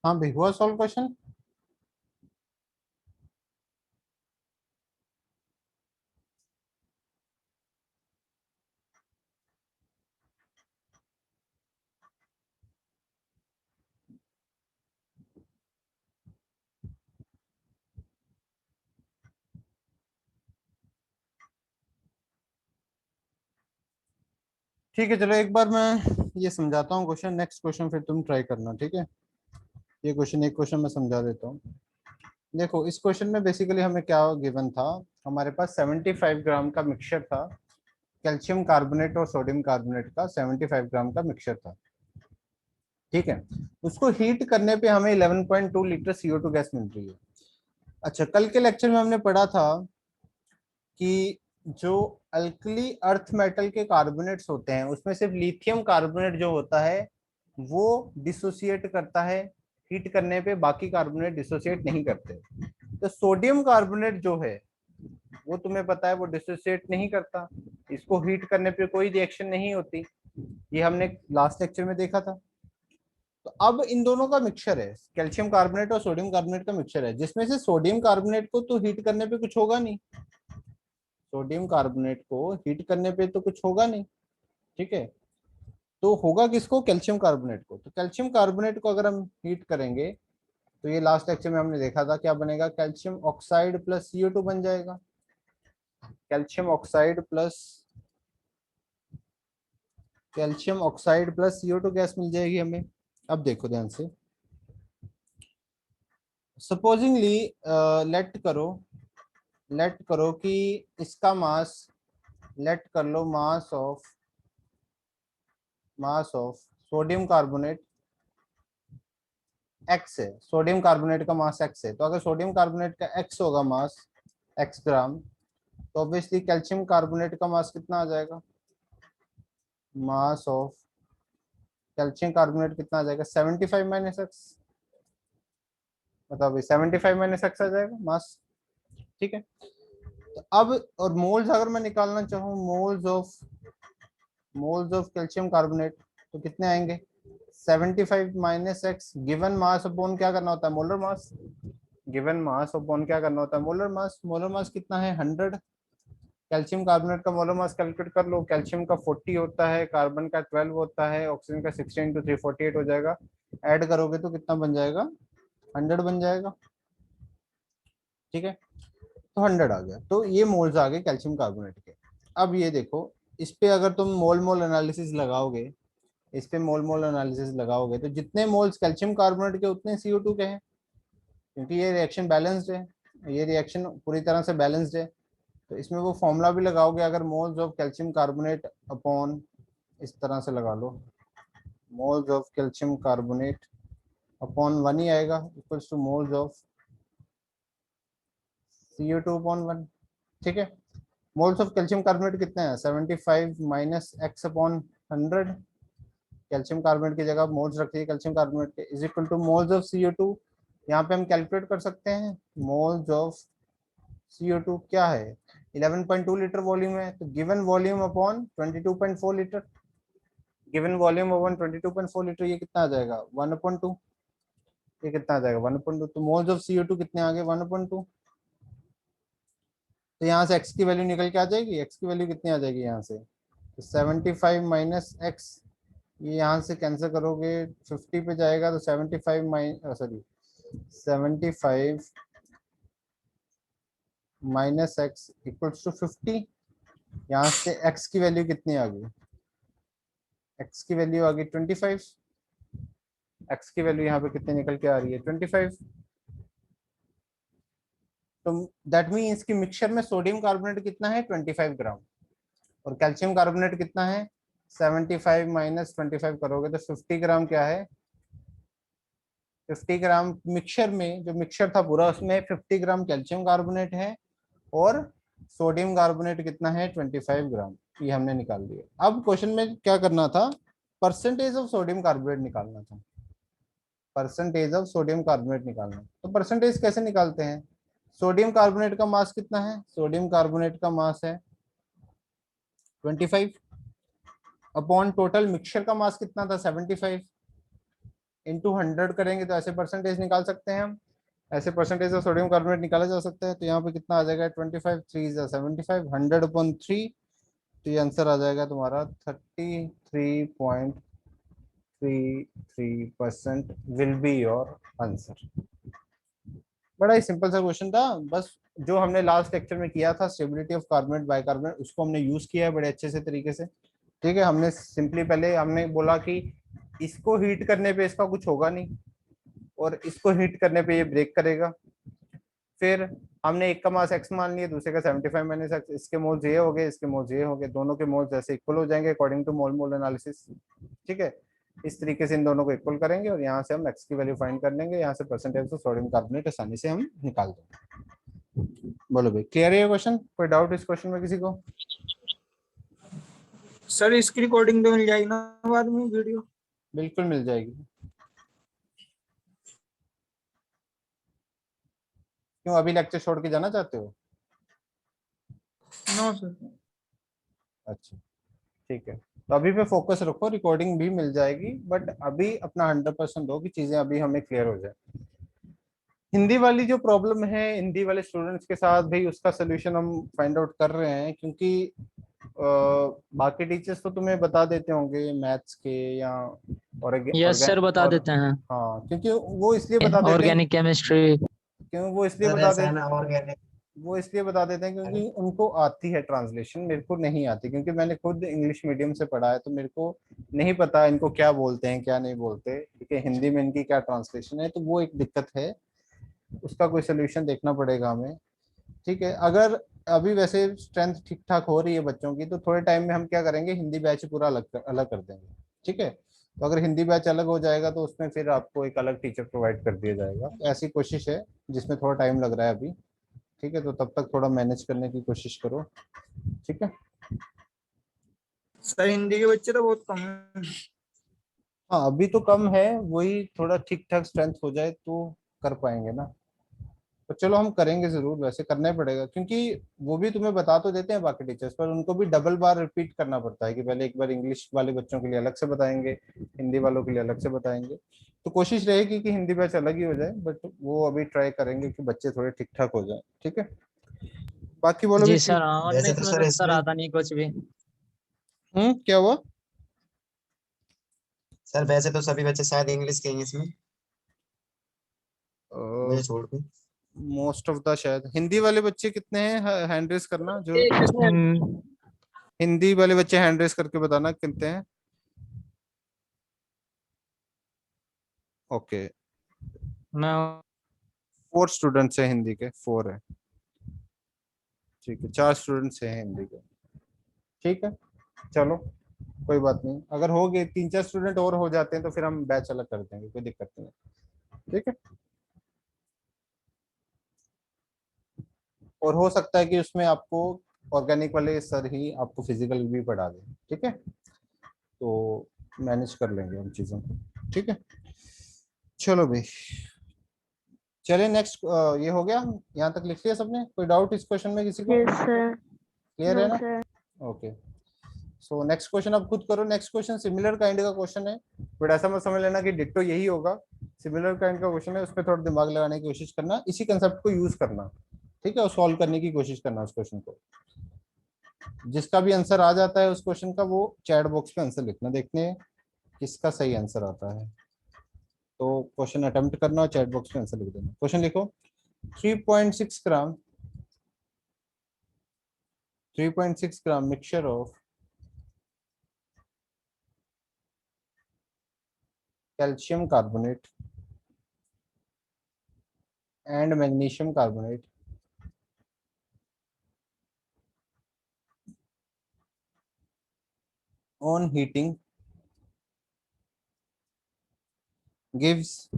हाँ भाई, हुआ सॉल्व क्वेश्चन? ठीक है, चलो एक बार मैं ये समझाता हूँ क्वेश्चन, नेक्स्ट क्वेश्चन फिर तुम ट्राई करना, ठीक है? ये क्वेश्चन, एक क्वेश्चन मैं समझा देता हूँ। देखो, इस क्वेश्चन में बेसिकली हमें क्या गिवन था। हमारे पास 75 ग्राम का मिक्सचर था, कैल्शियम कार्बोनेट और सोडियम कार्बोनेट का 75 ग्राम का मिक्सचर था। ठीक है, उसको हीट करने पे हमें 11.2 लीटर CO2 गैस मिल रही है। अच्छा, कल के लेक्चर में हमने पढ़ा था कि जो अल्कली अर्थ मेटल के कार्बोनेट्स होते हैं उसमें सिर्फ लिथियम कार्बोनेट जो होता है वो डिसोसिएट करता है हीट करने पे, बाकी कार्बोनेट डिसोसिएट नहीं करते। तो सोडियम कार्बोनेट जो है वो तुम्हें पता है वो डिसोसिएट नहीं करता, इसको हीट करने पे कोई रिएक्शन नहीं होती। ये हमने लास्ट लेक्चर में देखा था। तो अब इन दोनों का मिक्सचर है, कैल्शियम कार्बोनेट और सोडियम कार्बोनेट का मिक्सचर है, जिसमें से सोडियम कार्बोनेट को तो हीट करने पे कुछ होगा नहीं, सोडियम कार्बोनेट को हीट करने पे तो कुछ होगा नहीं। ठीक है, तो होगा किसको? कैल्शियम कार्बोनेट को। तो कैल्शियम कार्बोनेट को अगर हम हीट करेंगे तो ये लास्ट लेक्चर में हमने देखा था क्या बनेगा, कैल्शियम ऑक्साइड प्लस CO2 बन जाएगा। Calcium oxide plus CO2 gas मिल जाएगी हमें। अब देखो ध्यान से, सपोजिंगली लेट करो कि इसका मास, लेट कर लो mass of sodium carbonate X है, सोडियम कार्बोनेट का मास एक्स है। तो अगर सोडियम कार्बोनेट का एक्स होगा मास, एक्स ग्राम, तो ऑब्वियसली कैल्शियम कार्बोनेट का मास कितना आ जाएगा? मास ऑफ कैल्शियम कार्बोनेट कितना आ जाएगा? 75 माइनस एक्स, मतलब 75 माइनस एक्स आ जाएगा मास। ठीक है, तो अब और मोल्स अगर मैं निकालना चाहूँ, मोल्स ऑफ कैल्शियम कार्बोनेट, तो कितने आएंगे? 75 minus x given mass upon क्या करना होता है? Molar mass. Given mass upon क्या करना होता है? Molar mass. मोलर मास कितना है? 100। कैल्शियम कार्बोनेट का मोलर मास कैलकुलेट कर लो, कैल्शियम का 40 होता है, कार्बन का 12 होता है, ऑक्सीजन का 16 इंटू 3 48 हो जाएगा। ऐड करोगे तो कितना बन जाएगा? 100 बन जाएगा। ठीक है, तो 100 आ गया, तो ये मोल्स आ गए कैल्शियम कार्बोनेट के। अब ये देखो, इस पे अगर तुम मोल मोल एनालिसिस लगाओगे, इस पे मोल मोल एनालिसिस लगाओगे तो जितने मोल्स कैल्शियम कार्बोनेट के उतने CO2 के हैं, क्योंकि ये रिएक्शन बैलेंस्ड है, ये रिएक्शन पूरी तरह से बैलेंस्ड है। तो इसमें वो फॉर्मूला भी लगाओगे, अगर moles of calcium carbonate upon, इस तरह से लगा लो, moles of calcium carbonate upon 1 ही आएगा, equals to moles of CO2 upon 1। ठीक है, मोल्स ऑफ कैल्शियम कार्बोनेट कितने हैं? 75 minus x upon 100। Calcium carbonate की जगह मोल्स रख दिए कैल्शियम कार्बोनेट के, is equal to moles of CO2। यहाँ पे हम कैलकुलेट कर सकते हैं, मोल्स ऑफ CO2 क्या है? 11.2 लीटर वॉल्यूम है, तो given volume upon 22.4 litre, given volume upon 22.4 litre, ये कितना आ जाएगा? 1/2। ये कितना आ जाएगा? 1/2। तो मोल्स ऑफ CO2 कितने आ गए? 1/2। तो यहाँ से एक्स की वैल्यू निकल के आ जाएगी, एक्स की वैल्यू कितनी आ जाएगी यहाँ से? तो 75 माइनस एक्स, ये यहाँ से कैंसिल करोगे 50 पे जाएगा, तो 75 sorry 75 minus x equals to 50। यहाँ से एक्स की वैल्यू कितनी आ गई? एक्स की वैल्यू आ गई 25। एक्स की वैल्यू यहाँ पे कितनी निकल के आ रही है? 25। तो दैट मीन्स कि मिक्सचर में सोडियम कार्बोनेट कितना है 25 ग्राम, और कैल्शियम कार्बोनेट कितना है 75 माइनस 25 करोगे तो 50 ग्राम क्या है, 50 ग्राम मिक्सचर में, जो मिक्सचर था पूरा उसमें 50 ग्राम कैल्शियम कार्बोनेट है और सोडियम कार्बोनेट कितना है 25 ग्राम, ये हमने निकाल लिया। अब क्वेश्चन में क्या करना था, परसेंटेज ऑफ सोडियम कार्बोनेट निकालना था, परसेंटेज ऑफ सोडियम कार्बोनेट निकालना। तो परसेंटेज कैसे निकालते हैं, सोडियम कार्बोनेट का मास कितना है, सोडियम कार्बोनेट का मास है 25 अपॉन टोटल मिक्सचर का मास कितना था 75 इंटू 100 करेंगे तो ऐसे परसेंटेज निकाल सकते हैं हम, ऐसे परसेंटेज ऑफ सोडियम कार्बोनेट निकाला जा सकता है। तो यहाँ पे कितना आ जाएगा 25 3 75 100 अपॉन 3, तो ये आंसर आ जाएगा तुम्हारा 33.33% विल बी योर आंसर। बड़ा ही सिंपल सा क्वेश्चन था, बस जो हमने लास्ट लेक्चर में किया था स्टेबिलिटी ऑफ कार्बोनेट बाइकार्बोनेट उसको हमने यूज किया है बड़े अच्छे से तरीके से। ठीक है, हमने सिंपली पहले हमने बोला कि इसको हीट करने पे इसका कुछ होगा नहीं और इसको हीट करने पे ये ब्रेक करेगा। फिर हमने एक का मास एक्स मान लिया, दूसरे का 75 माइनस एक्स, इसके मोल्स ये हो गए, इसके मोल्स ये हो गए, दोनों के मोल्स ऐसे इक्वल हो जाएंगे according to mole mole analysis. ठीक है, इस तरीके से इन दोनों को इक्वल करेंगे और यहाँ से हम एक्स की वैल्यू फाइंड कर लेंगे, यहाँ से परसेंटेज ऑफ सोडियम कार्बोनेट आसानी से हम निकाल देंगे। बोलो भाई, क्लियर है ये क्वेश्चन, कोई डाउट इस क्वेश्चन में किसी को? सर इसकी रिकॉर्डिंग तो मिल जाएगी ना बाद में वीडियो? बिल्कुल मिल जाएगी। क्यों, अभी लेक्चर छोड़ के जाना चाहते हो? No sir. अच्छा ठीक है, तो अभी पे फोकस रखो, रिकॉर्डिंग भी मिल जाएगी, बट अभी अपना 100% दो कि चीजें अभी हमें क्लियर हो जाए। हिंदी वाली जो प्रॉब्लम है हिंदी वाले स्टूडेंट्स के साथ भी, उसका सोल्यूशन हम फाइंड आउट कर रहे हैं, क्योंकि बाकी टीचर्स तो तुम्हें बता देते होंगे मैथ्स के या यस सर बता और देते हैं। हाँ, क्योंकि वो इसलिए बता देते हैं, ऑर्गेनिक केमिस्ट्री। क्यों वो इसलिए सर बता ऐसा है देते ना ऑर्गेनिक। वो इसलिए बता देते हैं क्योंकि उनको आती है ट्रांसलेशन, मेरे को नहीं आती, क्योंकि मैंने खुद इंग्लिश मीडियम से पढ़ा है, तो मेरे को नहीं पता इनको क्या बोलते हैं क्या नहीं बोलते, ठीक है, हिंदी में इनकी क्या ट्रांसलेशन है, तो वो एक दिक्कत है, उसका कोई सोल्यूशन देखना पड़ेगा हमें। ठीक है, अगर अभी वैसे स्ट्रेंथ ठीक ठाक हो रही है बच्चों की, तो थोड़े टाइम में हम क्या करेंगे, हिंदी बैच पूरा अलग कर देंगे। ठीक है, तो अगर हिंदी बैच अलग हो जाएगा तो उसमें फिर आपको एक अलग टीचर प्रोवाइड कर दिया जाएगा, तो ऐसी कोशिश है जिसमें थोड़ा टाइम लग रहा है अभी। ठीक है, तो तब तक थोड़ा मैनेज करने की कोशिश करो। ठीक है, सर हिंदी के बच्चे तो बहुत कम है। हाँ अभी तो कम है, वही थोड़ा ठीक ठाक स्ट्रेंथ हो जाए तो कर पाएंगे ना, तो चलो हम करेंगे जरूर, वैसे करना ही पड़ेगा, क्योंकि वो भी तुम्हें बता तो देते हैं बाकी टीचर्स, पर उनको भी डबल बार रिपीट करना पड़ता है कि पहले एक बार इंग्लिश वाले बच्चों के लिए अलग से बताएंगे, हिंदी वालों के लिए अलग से बताएंगे। तो कोशिश रहेगी कि हिंदी बैच अलग ही हो जाए, बट वो अभी ट्राई करेंगे कि बच्चे थोड़े ठीक ठाक हो जाए। ठीक है, बाकी बोलो भी। जी सर, वैसे ऑर्गेनिक तो में सर तो सर इसमें, आता नहीं कुछ भी। क्या हुआ? सर वैसे तो सभी बच्चे शायद इंग्लिश के हैं इसमें, मुझे छोड़ के। मोस्ट ऑफ द शायद हिंदी वाले बच्चे कितने हैं, हैंड रेस करना, जो हम्म, हिंदी वाले बच्चे हैंड रेस करके बताना कितने हैं। ओके, मैं 4 स्टूडेंट्स हैं हिंदी के, 4 है। ठीक है, 4 स्टूडेंट्स हैं हिंदी के। ठीक है, चलो कोई बात नहीं, अगर हो गए 3-4 स्टूडेंट और हो जाते हैं तो फिर हम बैच अलग कर देंगे, कोई दिक्कत नहीं है। ठीक है, और हो सकता है कि उसमें आपको ऑर्गेनिक वाले सर ही आपको फिजिकल भी पढ़ा दें। ठीक है, तो मैनेज कर लेंगे उन चीज़ों को। ठीक है, चलो भाई, चलिए नेक्स्ट, ये हो गया, यहाँ तक लिख लिया सबने, कोई डाउट इस क्वेश्चन में किसी को? Yes sir. क्लियर है नो ना? Sir. Okay, so next question आप खुद करो। नेक्स्ट क्वेश्चन सिमिलर काइंड का क्वेश्चन है, बट ऐसा मत समझ लेना कि डिट्टो यही होगा, सिमिलर काइंड का क्वेश्चन है, उस पर थोड़ा दिमाग लगाने की कोशिश करना, इसी कंसेप्ट को यूज करना। ठीक है, और सॉल्व करने की कोशिश करना उस क्वेश्चन को। जिसका भी आंसर आ जाता है उस क्वेश्चन का, वो चैट बॉक्स पे आंसर लिखना, देखने हैं किसका सही आंसर आता है। तो क्वेश्चन अटेम्प्ट करना और चैट बॉक्स पे आंसर लिख देना। क्वेश्चन लिखो, 3.6 gram 3.6 gram mixture of calcium carbonate and magnesium carbonate on heating gives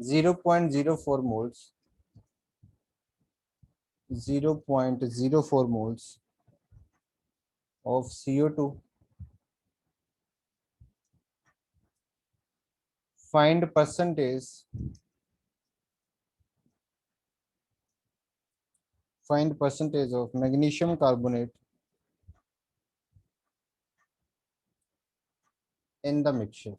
0.04 moles 0.04 moles of CO2. Find percentage of magnesium carbonate in the mixture.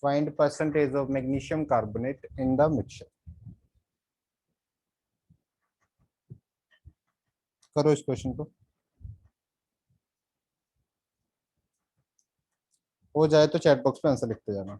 Find percentage of magnesium carbonate in the mixture. करो इस question को, हो जाए तो chat box में answer लिखते जाना।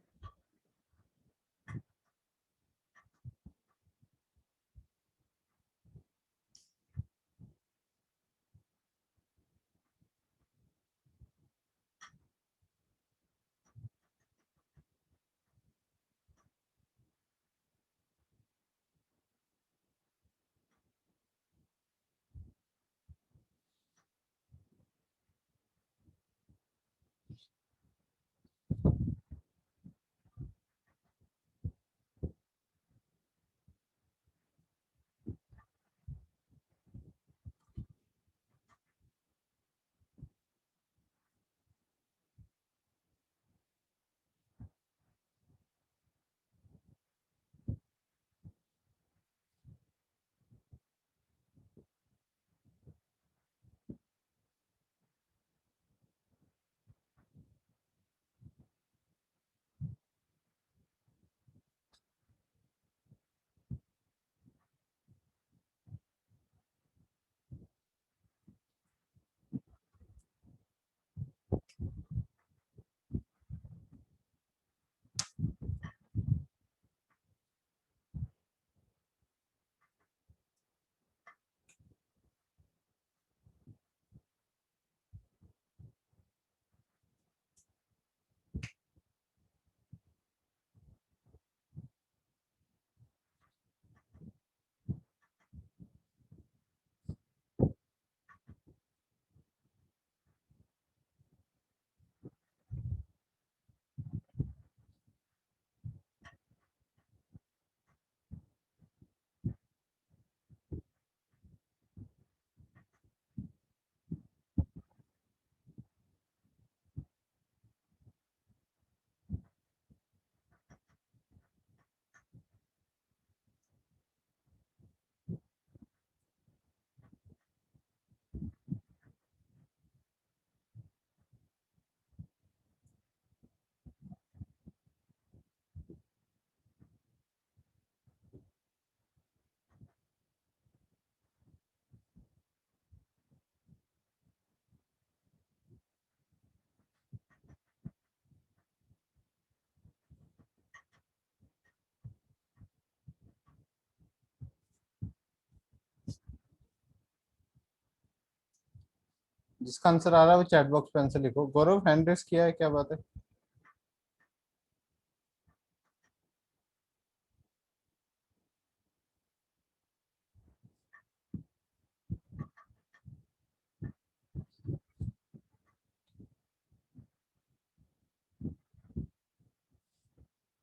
जिसका आंसर आ रहा है वो चैट बॉक्स पे आंसर लिखो। गौरव हैंड रेस किया है, क्या बात है?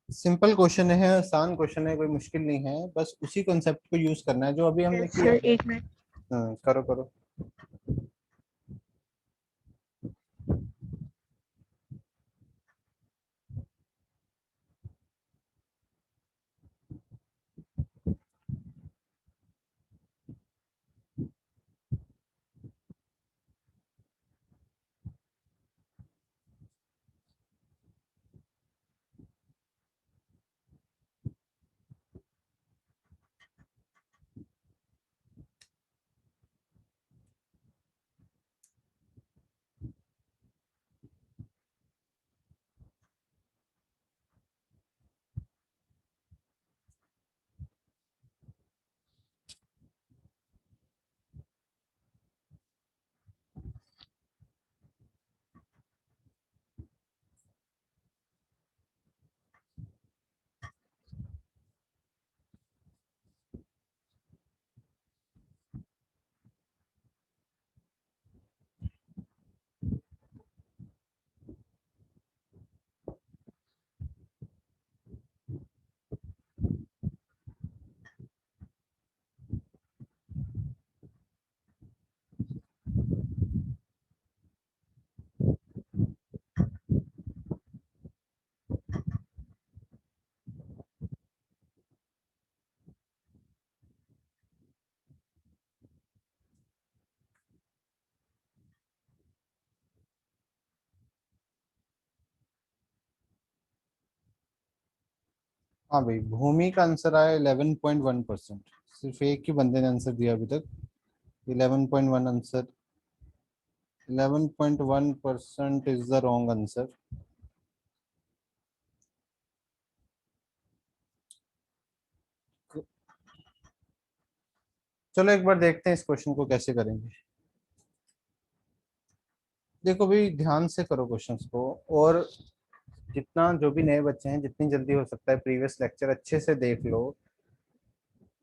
सिंपल क्वेश्चन है, आसान क्वेश्चन है, कोई मुश्किल नहीं है, बस उसी कॉन्सेप्ट को यूज करना है जो अभी हमने किया सर है। एक मिनट। हाँ, करो करो। हाँ भाई, भूमि का आंसर आया 11.1%। सिर्फ एक ही बंदे ने आंसर दिया अभी तक। 11.1 answer, 11.1% is the wrong answer. चलो एक बार देखते हैं इस क्वेश्चन को कैसे करेंगे। देखो भाई, ध्यान से करो क्वेश्चंस को, और जितना जो भी नए बच्चे हैं, जितनी जल्दी हो सकता है प्रीवियस लेक्चर अच्छे से देख लो।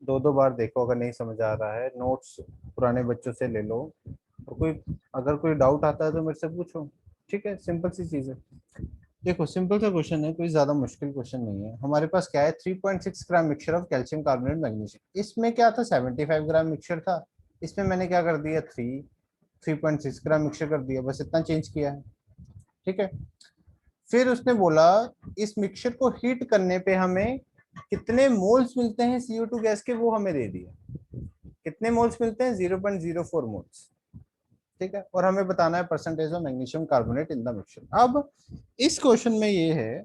दो दो बार देखो, अगर नहीं समझ आ रहा है नोट्स पुराने बच्चों से ले लो, और अगर कोई डाउट आता है तो मेरे से पूछो। ठीक है, सिंपल सी चीज है। देखो सिंपल सा क्वेश्चन है, कोई ज्यादा मुश्किल क्वेश्चन नहीं है। हमारे पास क्या है, 3.6 gram mixture of calcium carbonate magnesium. इसमें क्या था, 75 ग्राम मिक्सचर था। इसमें मैंने क्या कर दिया, 3.6 ग्राम मिक्सचर कर दिया, बस इतना चेंज किया है। ठीक है। फिर उसने बोला इस मिक्सचर को हीट करने पे हमें कितने मोल्स मिलते हैं CO2 गैस के, वो हमें दे दिया। कितने मोल्स मिलते हैं, 0.04 मोल्स। ठीक है, और हमें बताना है percentage of magnesium carbonate in the mixture. अब इस क्वेश्चन में ये है,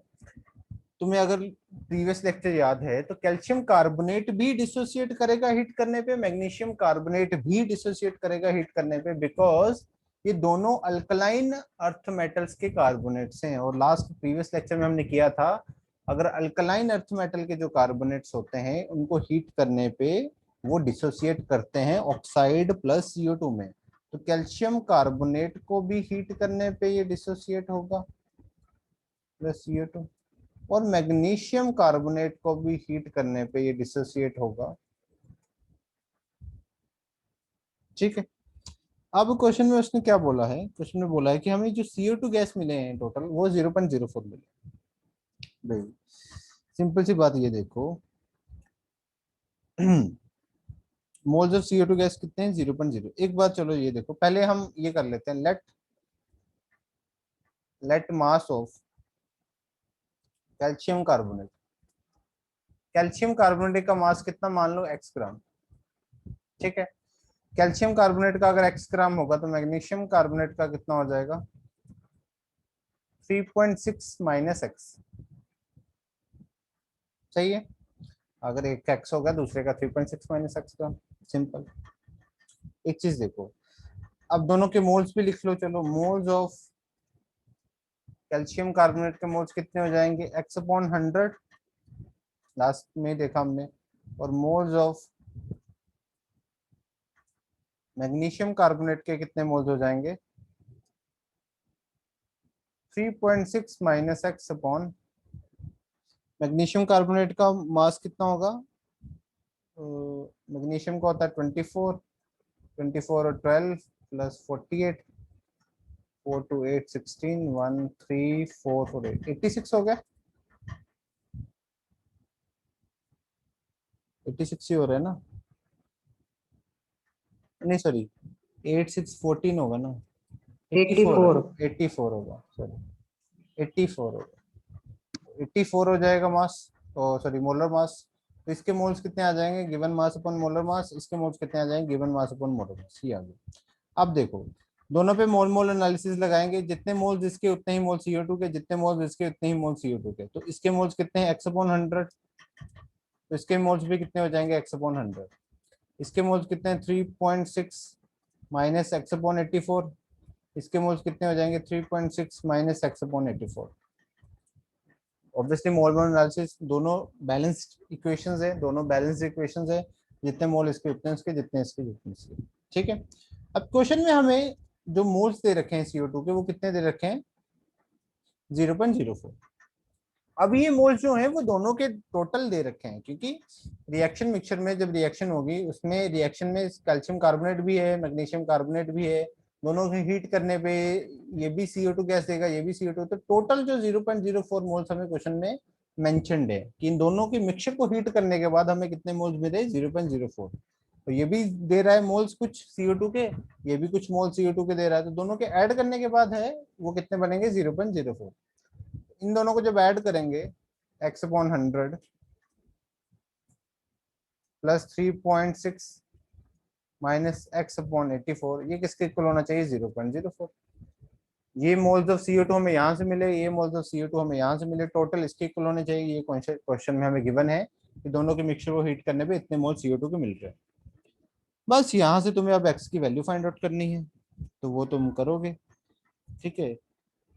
तुम्हें अगर प्रीवियस लेक्चर याद है तो कैल्शियम कार्बोनेट भी डिसोसिएट करेगा हीट करने पे, मैग्नीशियम कार्बोनेट भी डिसोसिएट करेगा हीट करने पे, बिकॉज ये दोनों अल्कलाइन अर्थ मेटल्स के कार्बोनेट्स हैं। और लास्ट प्रीवियस लेक्चर में हमने किया था, अगर अल्कलाइन अर्थ मेटल के जो कार्बोनेट्स होते हैं उनको हीट करने पे वो डिसोसिएट करते हैं ऑक्साइड प्लस CO2 में। तो कैल्शियम कार्बोनेट को भी हीट करने पे ये डिसोसिएट होगा प्लस CO2, और मैग्नीशियम कार्बोनेट को भी हीट करने पे ये डिसोसिएट होगा। ठीक है। अब क्वेश्चन में उसने क्या बोला है, क्वेश्चन में बोला है कि हमें जो CO2 गैस मिले हैं टोटल, वो 0.04 मिले। सिंपल सी बात ये देखो, मोल्स ऑफ CO2 गैस कितने हैं, 0.0। एक बात चलो ये देखो, पहले हम ये कर लेते हैं, let mass of calcium carbonate. Calcium carbonate का मास कितना मान लो, x ग्राम। ठीक है। कैल्शियम कार्बोनेट का अगर x ग्राम होगा तो मैग्नीशियम कार्बोनेट का कितना हो जाएगा, 3.6 माइनस एक्स। सही है। अगर एक का x होगा, दूसरे का 3.6 माइनस एक्स का। सिंपल। एक चीज देखो, अब दोनों के मोल्स भी लिख लो। चलो, मोल्स ऑफ कैल्शियम कार्बोनेट के मोल्स कितने हो जाएंगे, x/100, लास्ट में देखा हमने। और मोल्स ऑफ मैग्नीशियम कार्बोनेट के कितने मोल्स हो जाएंगे, 3.6 माइनस x/। मैग्नीशियम कार्बोनेट का मास कितना होगा, मैग्नीशियम का होता है 24, 24 और 12 प्लस 48, 4 to 8 16, 1 3 4 4 8 86 हो गया। 86 ही हो रहा है ना, नहीं सॉरी, 8 6 14 होगा ना, 84 84 होगा, सॉरी 84 होगा। 84 हो जाएगा मास, तो सॉरी मोलर मास। तो इसके मोल्स कितने आ जाएंगे, given mass upon molar mass. इसके मोल्स कितने आ जाएंगे, given mass upon molar mass. ये आ गया। अब देखो, दोनों पे मोल मोल एनालिसिस लगाएंगे, जितने मोल्स इसके उतने ही मोल CO2 के, जितने मोल्स इसके उतने ही मोल CO2 के। तो इसके मोल्स कितने हैं, x/100, तो इसके मोल्स भी कितने हो जाएंगे, x/100। इसके मोल्स कितने हैं, 3.6 माइनस x/84। इसके मोल्स कितने हो जाएंगे, 3.6 माइनस x/84। ऑब्वियसली मोल मोल एनालिसिस, दोनों बैलेंस्ड इक्वेशंस है, दोनों बैलेंस्ड इक्वेशंस है। जितने मोल इसके उतने इसके, जितने इसके जितने इसके। ठीक है। अब क्वेश्चन में हमें जो मोल्स दे रखे हैं CO2 के, वो कितने दे रखे हैं, 0.04। अब ये मोल्स जो हैं वो दोनों के टोटल दे रखे हैं, क्योंकि रिएक्शन मिक्सचर में जब रिएक्शन होगी, उसमें रिएक्शन में कैल्शियम कार्बोनेट भी है, मैग्नीशियम कार्बोनेट भी है। दोनों को हीट करने पे ये भी CO2 गैस देगा, ये भी CO2। तो टोटल जो 0.04 मोल्स हमें क्वेश्चन में मेंशनड है कि इन दोनों के मिक्सचर को हीट करने के बाद हमें कितने मोल्स मिले, 0.04। तो ये भी दे रहा है मोल्स कुछ CO2 के, ये भी कुछ मोल CO2 के दे रहा है। तो दोनों के ऐड करने के बाद है वो कितने बनेंगे, 0.04। इन दोनों को जब ऐड करेंगे, x/100 प्लस 3.6 माइनस x/84, ये किसके इक्वल होना चाहिए, 0.04। ये मोल्स ऑफ CO2 हमें यहाँ से मिले, ये मोल्स ऑफ CO2 हमें यहाँ से मिले, टोटल इसके इक्वल होने चाहिए। ये क्वेश्चन में हमें गिवन है कि दोनों के मिक्सचर को हीट करने पे इतने मोल CO2 के मिल रहे हैं। बस यहाँ से तुम्हें अब x की वैल्यू फाइंड आउट करनी है, तो वो तुम करोगे। ठीक है,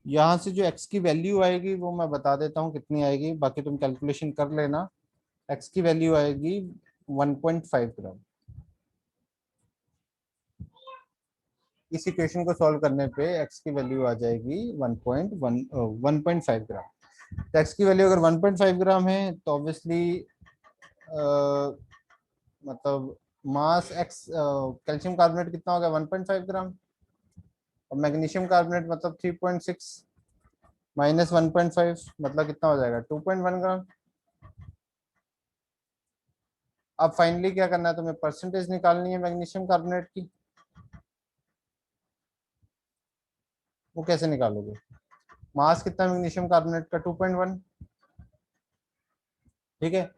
यहाँ से जो x की वैल्यू आएगी वो मैं बता देता हूँ कितनी आएगी, बाकी तुम कैलकुलेशन कर लेना। x की वैल्यू आएगी 1.5 ग्राम। इस इक्वेशन को सॉल्व करने पे x की वैल्यू आ जाएगी 1.5 ग्राम। तो x की वैल्यू अगर 1.5 ग्राम है तो ऑब्वियसली मतलब मास x कैल्शियम कार्बोनेट कितना होगा 1.5 ग्राम, और मैग्नीशियम कार्बोनेट मतलब 3.6 माइनस 1.5 मतलब कितना हो जाएगा 2.1 ग्राम। अब फाइनली क्या करना है, तुम्हें परसेंटेज निकालनी है मैग्नीशियम कार्बोनेट की। वो कैसे निकालोगे, मास कितना है मैग्नीशियम कार्बोनेट का 2.1, ठीक है,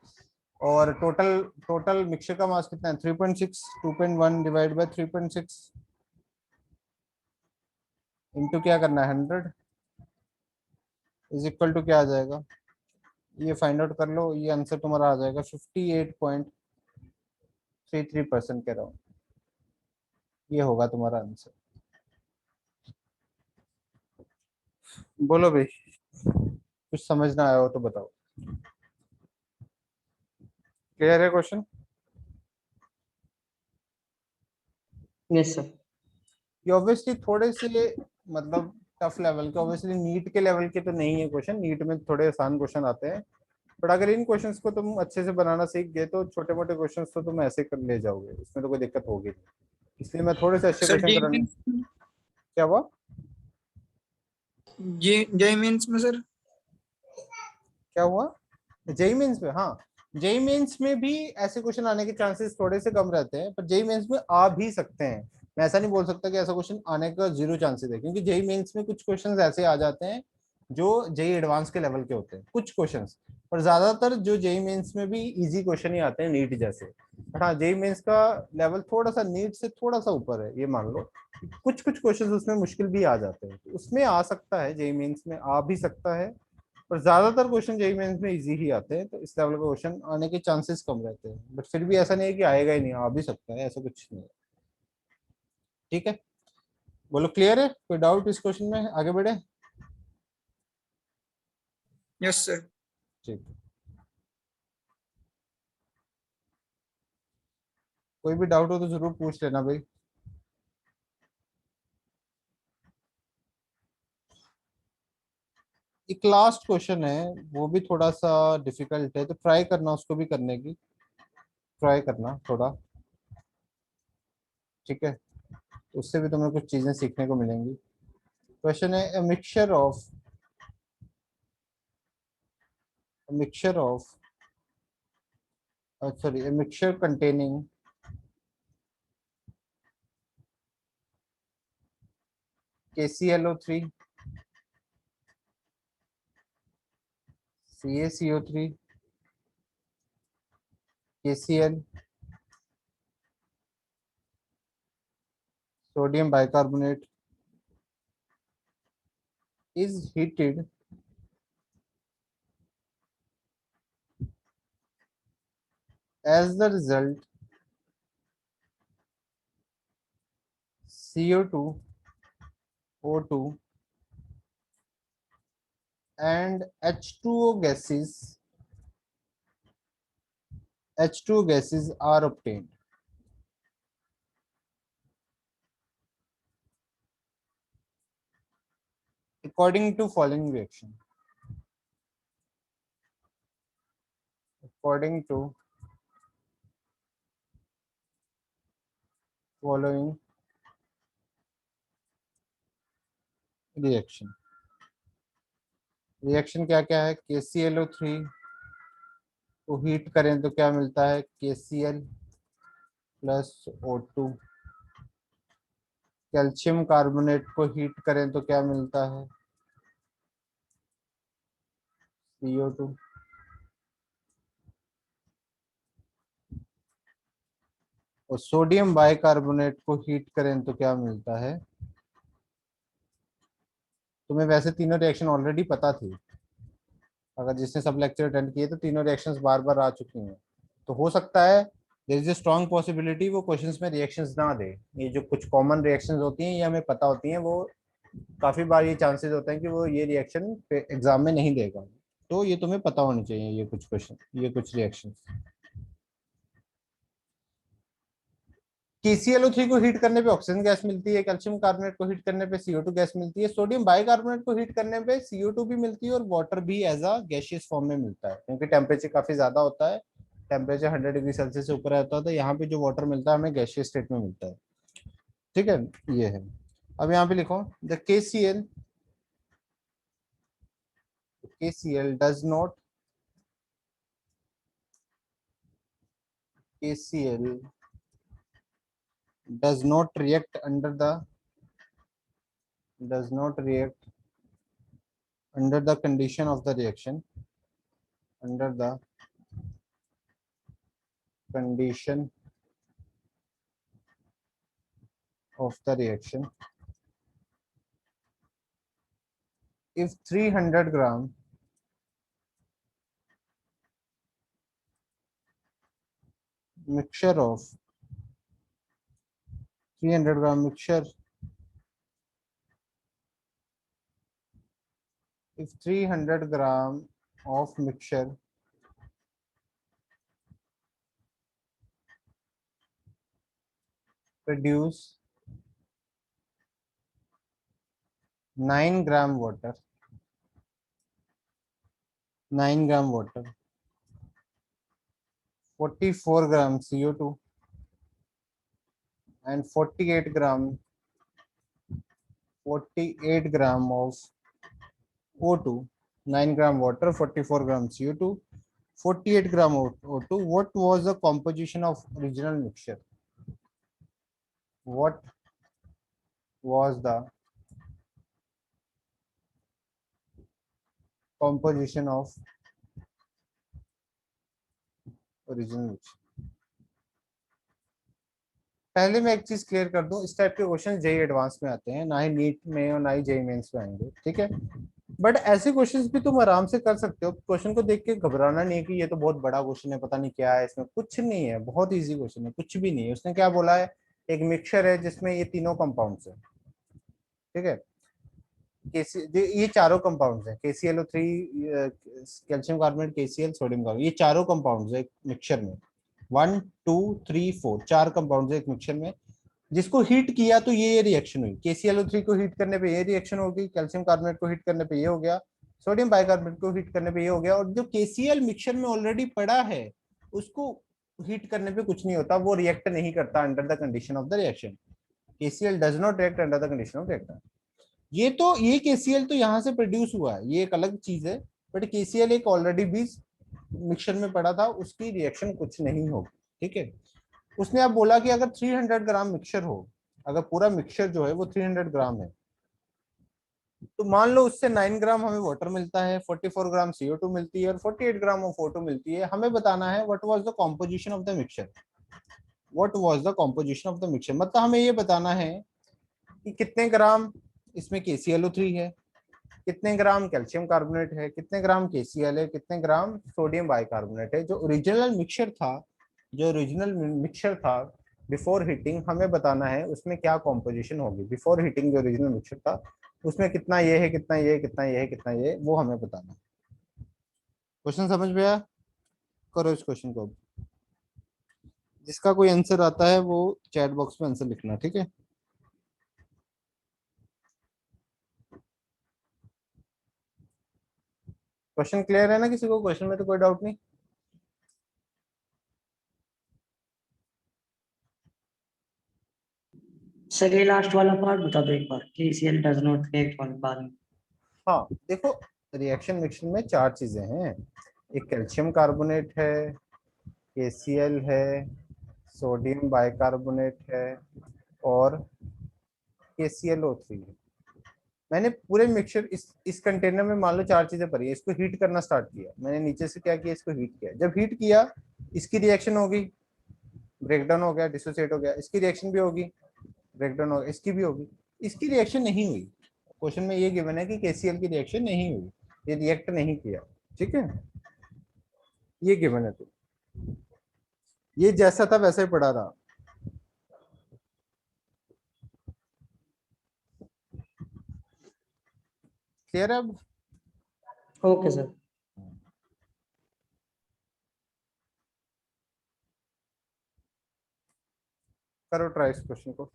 और टोटल टोटल मिक्सचर का मास कितना है 3.6, 2.1 डिवाइड बाय 3.6 इंटू क्या करना है 100 इज इक्वल टू क्या आ जाएगा, ये फाइंड आउट कर लो। ये आंसर तुम्हारा आ जाएगा 58.33% के अराउंड। ये होगा तुम्हारा आंसर। बोलो भाई, कुछ समझ ना आया हो तो बताओ। क्लियर है क्वेश्चन? Yes sir. ये ऑब्वियसली थोड़े से मतलब टफ लेवल के, ऑब्वियसली नीट के लेवल के तो नहीं है क्वेश्चन, नीट में थोड़े आसान क्वेश्चन आते हैं, बट अगर इन क्वेश्चंस को तुम अच्छे से बनाना सीख गए तो छोटे मोटे क्वेश्चंस तो तुम ऐसे कर ले जाओगे, इसमें तो कोई दिक्कत होगी नहीं। इसलिए मैं थोड़े से अच्छे सर क्वेश्चन कराने। क्या हुआ? जे मीन्स में सर क्या हुआ जेई मेंस में? हाँ, जेई मेंस में भी ऐसे क्वेश्चन आने के चांसेस थोड़े से कम रहते हैं, पर जेई मेंस में आ भी सकते हैं। मैं ऐसा नहीं बोल सकता कि ऐसा क्वेश्चन आने का 0 चांसेस है, क्योंकि जेई मेंस में कुछ क्वेश्चंस ऐसे आ जाते हैं जो जेई एडवांस के लेवल के होते हैं कुछ क्वेश्चंस, पर ज्यादातर जो जेई मेंस में भी इजी क्वेश्चन ही आते हैं नीट जैसे। बट हाँ, जेई मेंस का लेवल थोड़ा सा नीट से थोड़ा सा ऊपर है, ये मान लो। कुछ कुछ क्वेश्चन उसमें मुश्किल भी आ जाते हैं, तो उसमें आ सकता है, जेई मेंस में आ भी सकता है, पर ज्यादातर क्वेश्चन जेईई मेंस में इजी ही आते हैं, तो इस लेवल का क्वेश्चन आने के चांसेस कम रहते हैं, बट फिर भी ऐसा नहीं है कि आएगा ही नहीं, आ भी सकता है, ऐसा कुछ नहीं है। ठीक है, बोलो क्लियर है, कोई डाउट इस क्वेश्चन में, आगे बढ़े? Yes sir. ठीक है, कोई भी डाउट हो तो जरूर पूछ लेना भाई। एक लास्ट क्वेश्चन है, वो भी थोड़ा सा डिफिकल्ट है, तो ट्राई करना उसको भी करने की, ट्राई करना थोड़ा। ठीक है, उससे भी तुम्हें कुछ चीजें सीखने को मिलेंगी। क्वेश्चन है a mixture containing KClO3, CaCO3, KCl, sodium bicarbonate is heated as the result CO2, O2 and H2O gases are obtained. According to following reaction. According to following reaction. Reaction क्या क्या है, KClO3 को heat करें तो क्या मिलता है KCl plus O2, calcium carbonate को हीट करें तो क्या मिलता है CO2, और सोडियम बाइकार्बोनेट को हीट करें तो क्या मिलता है तुम्हें वैसे तीनों रिएक्शन ऑलरेडी पता थी, अगर जिसने सब लेक्चर अटेंड किए तो तीनों रिएक्शंस बार बार आ चुकी हैं। तो हो सकता है there is a strong possibility वो क्वेश्चंस में रिएक्शंस ना दे। ये जो कुछ कॉमन रिएक्शंस होती हैं ये हमें पता होती हैं, वो काफी बार ये चांसेस होते हैं कि वो ये रिएक्शन एग्जाम में नहीं देगा। तो ये तुम्हें पता होनी चाहिए ये कुछ क्वेश्चन, ये कुछ रिएक्शन। KClO3 को हीट करने पे ऑक्सीजन गैस मिलती है, कैल्शियम कार्बोनेट को हीट करने पे CO2 गैस मिलती है, सोडियम बाइकार्बोनेट को हीट करने पे CO2 भी मिलती है और वाटर भी एज अ गैसियस फॉर्म में मिलता है, क्योंकि टेम्परेचर काफी ज्यादा होता है, टेम्परेचर 100 डिग्री सेल्सियस से ऊपर रहता है, तो यहाँ पे जो वाटर मिलता है हमें गैसियस स्टेट में मिलता है। ठीक है, ये है। अब यहाँ पे लिखो the KCl does not react under the condition of the reaction, under the condition of the reaction if 300 gram mixture of 300 gram mixture, if 300 gram of mixture produce 9 gram water, 44 gram CO2 and 48 gram of O2, 9 gram water, 44 gram CO2, 48 gram of O2. What was the composition of original mixture? What was the composition of original mixture? पहले मैं एक चीज clear कर दूं, इस type के question JEE advance में आते हैं, ना ही नीट में और ना ही जेई मेंस में आएंगे, ठीक है। बट ऐसे क्वेश्चंस भी तुम आराम से कर सकते हो, क्वेश्चन को देख के घबराना नहीं है कि ये तो बहुत बड़ा क्वेश्चन है, पता नहीं क्या है इसमें, कुछ नहीं है, बहुत इजी क्वेश्चन है, कुछ भी नहीं है। उसने क्या बोला है, एक मिक्सचर है जिसमें ये तीनों कंपाउंड्स है, ठीक है, ये चारों कंपाउंड्स हैं, KClO3, calcium carbonate, KCl, sodium carbonate, ये चारों कंपाउंड्स है एक मिक्सचर में, 1 2 3 4 चार कंपाउंड्स है एक मिक्सचर में, जिसको हीट किया तो ये रिएक्शन हुई। KClO3 को हीट करने पे ये रिएक्शन होगी, कैल्शियम कार्बोनेट को हीट करने पे ये हो गया, सोडियम बाइकार्बोनेट को हीट करने पे ये हो गया, और जो KCl मिक्सचर में ऑलरेडी पड़ा है उसको हीट करने पे कुछ नहीं होता, वो रिएक्ट नहीं करता under the condition of the reaction. KCl does not react under the condition of reaction. ये KCl तो यहाँ से प्रोड्यूस हुआ है, ये एक अलग चीज है, बट KCl एक ऑलरेडी भी मिक्सचर में पड़ा था, उसकी रिएक्शन कुछ नहीं होगी, ठीक है। उसने अब बोला कि अगर 300 ग्राम मिक्सचर हो, अगर पूरा मिक्सचर जो है वो 300 ग्राम है, तो मान लो उससे 9 ग्राम हमें वाटर मिलता है, 44 ग्राम CO2 मिलती है और 48 ग्राम ऑफ O2 मिलती है। हमें बताना है what was the composition of the mixture, what was the composition of the mixture, मतलब हमें ये बताना है कि कितने ग्राम इसमें KClO3 है, कितने ग्राम कैल्शियम कार्बोनेट है, कितने ग्राम KCl है, कितने ग्राम सोडियम बाइकार्बोनेट है। जो ओरिजिनल मिक्सचर था बिफोर हीटिंग, हमें बताना है उसमें क्या कॉम्पोजिशन होगी। बिफोर हीटिंग जो ओरिजिनल मिक्सचर था उसमें कितना ये है, कितना ये, कितना ये है, कितना ये, वो हमें बताना है। क्वेश्चन समझ में आया? करो इस क्वेश्चन को। जिसका कोई आंसर आता है वो चैट बॉक्स में आंसर लिखना, ठीक है। क्वेश्चन क्लियर है ना? किसी को क्वेश्चन में तो कोई डाउट नहीं? सर ये लास्ट वाला पार्ट बता दो एक बार, KCl डज नॉट रिएक्ट वाले बाद में। हाँ देखो, रिएक्शन मिक्सचर में चार चीजें हैं, एक कैल्शियम कार्बोनेट है, KCl है, सोडियम बाइकार्बोनेट है और KClO3 है। मैंने पूरे मिक्सचर इस कंटेनर में मान लो चार चीजें भरी है, इसको हीट करना स्टार्ट किया मैंने, नीचे से क्या किया, इसको हीट किया। जब हीट किया इसकी रिएक्शन होगी, ब्रेकडाउन हो गया, डिसोसिएट हो गया, इसकी रिएक्शन भी होगी, ब्रेकडाउन हो गया, इसकी भी होगी, इसकी रिएक्शन नहीं हुई, क्वेश्चन में ये गिवन है कि KCl की रिएक्शन नहीं हुई, ये रिएक्ट नहीं किया, ठीक है, ये गिवन है। तो ये जैसा था वैसे ही पड़ा रहा। क्लियर है अब? Okay sir. करो ट्राई इस क्वेश्चन को।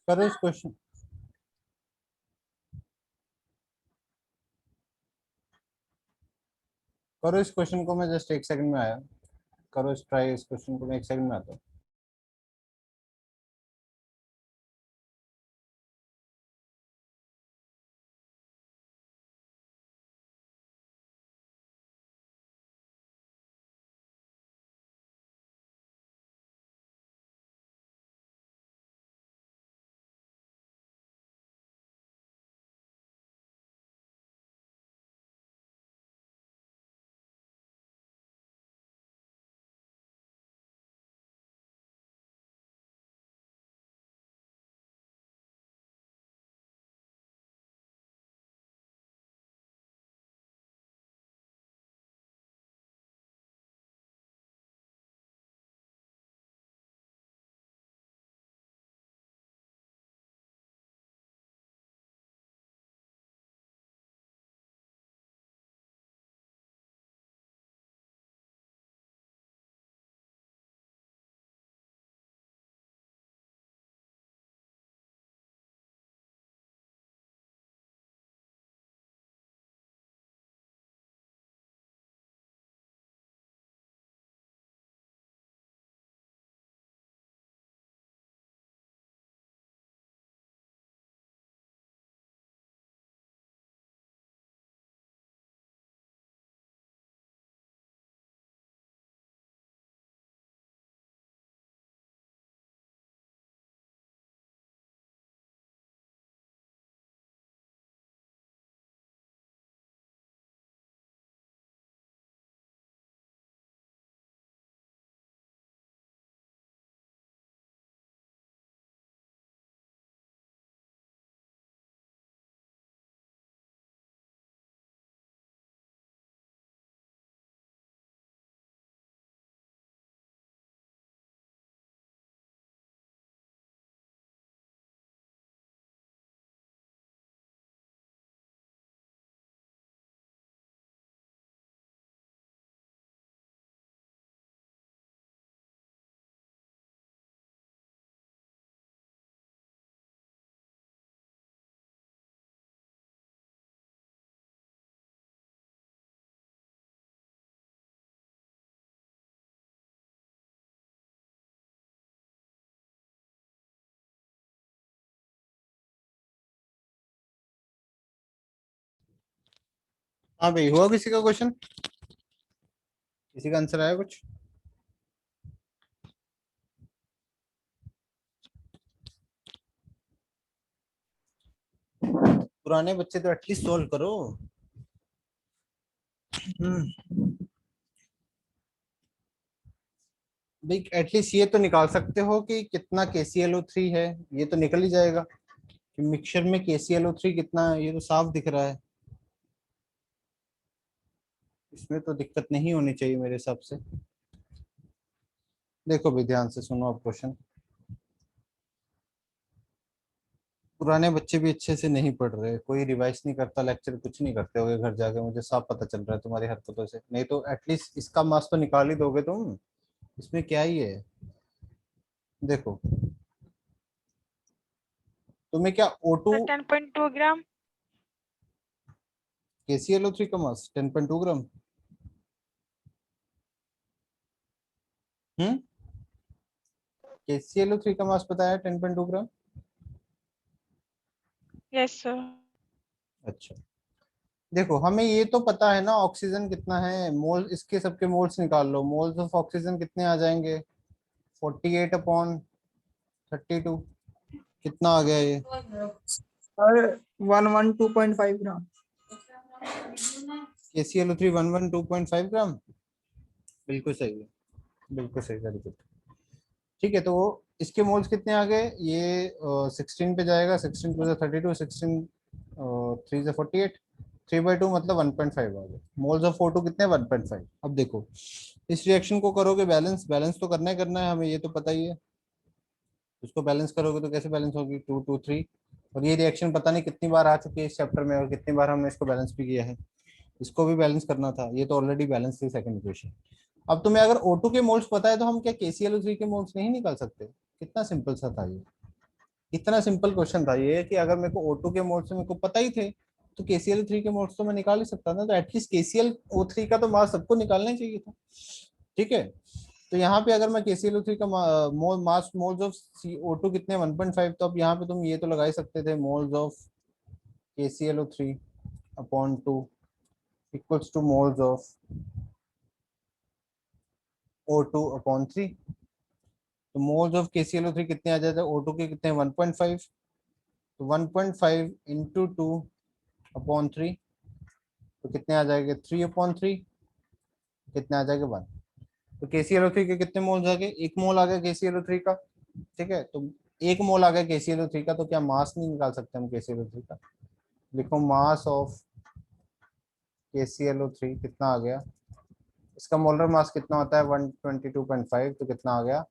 करो इस क्वेश्चन, करो इस क्वेश्चन को, मैं जस्ट 1 सेकंड में आया। करो इस ट्राई इस क्वेश्चन को, मैं 1 सेकंड में आता हूँ। हाँ भाई, हुआ किसी का क्वेश्चन? किसी का आंसर आया कुछ? पुराने बच्चे तो एटलीस्ट सोल्व करो। भाई एटलीस्ट ये तो निकाल सकते हो कि कितना KClO3 है, ये तो निकल ही जाएगा कि मिक्सचर में KClO3 कितना है, ये तो साफ दिख रहा है। इसमें तो दिक्कत नहीं होनी चाहिए मेरे हिसाब से। देखो भाई ध्यान से सुनो आप क्वेश्चन। पुराने बच्चे भी अच्छे से नहीं पढ़ रहे, कोई रिवाइज नहीं करता, लेक्चर कुछ नहीं करते होगे घर जाके, मुझे साफ पता चल रहा है तुम्हारी हरकतों से। नहीं तो एटलीस्ट इसका मार्क्स तो निकाल ही दोगे तुम, इसमें क्या ही है। देखो तुम्हें क्या O2 Sir, 10.2 gram. KClO3 का मास 10.2 ग्राम। हम्म, KClO3 का मास बताया 10.2 ग्राम। Yes, sir. अच्छा, देखो हमें ये तो पता है ना ऑक्सीजन कितना है, मोल इसके सबके मोल्स निकाल लो, मोल्स ऑफ ऑक्सीजन कितने आ जाएंगे 48/32। कितना आ गया ये? Sir, 112.5 gram. KClO3 112.5 ग्राम। बिल्कुल सही है, बिल्कुल सही, वेरी गुड। ठीक है, तो इसके मोल्स कितने आ गए? ये 16 पे जाएगा, 16 टू 32, 16 3 से 48, 3/2 मतलब 1.5 आ गए। मोल्स ऑफ O2 कितने? 1.5। अब देखो इस रिएक्शन को करोगे बैलेंस, बैलेंस तो करना ही करना है हमें, ये तो पता ही है। उसको बैलेंस करोगे तो कैसे बैलेंस होगी? 2 2 3। और ये रिएक्शन पता नहीं कितनी बार आ चुकी है इस चैप्टर में, और कितनी बार हमने इसको बैलेंस भी किया है। इसको भी बैलेंस करना था, ये तो ऑलरेडी बैलेंस थी सेकंड इक्वेशन। अब तुम्हें अगर O2 के मोल्स पता है तो हम क्या KClO3 के मोल्स नहीं निकाल सकते? कितना सिंपल सा था ये, इतना सिंपल क्वेश्चन था ये कि अगर मेरे को O2 के मोल्स मेरे को पता ही थे तो KClO3 के मोल्स तो मैं निकाल ही सकता था। तो एटलीस्ट KClO3 का तो मास सबको निकालना ही चाहिए था। ठीक है, तो यहाँ पे अगर मैं KClO3 का मोल मास मोल्स ऑफ O2 कितने 1.5, तो अब यहाँ पे तुम ये तो लगा ही सकते थे moles of KClO3/2 equals to moles of O2/3। तो मोल्स ऑफ KClO3 कितने आ जाते हैं? O2 के कितने? 1.5। तो 1.5 इंटू 2/3 तो कितने आ जाएंगे? 3/3। कितने आ जाएंगे? 1। तो KClO3 के कितने मोल्स आ गए? 1 मोल आ गया KClO3 का। ठीक है, तो 1 मोल आ गया KClO3 का, तो क्या मास नहीं निकाल सकते हम KClO3 का? लिखो मास ऑफ KClO3 कितना आ गया? इसका मोलर मास कितना होता है? 122.5, तो कितना आ गया?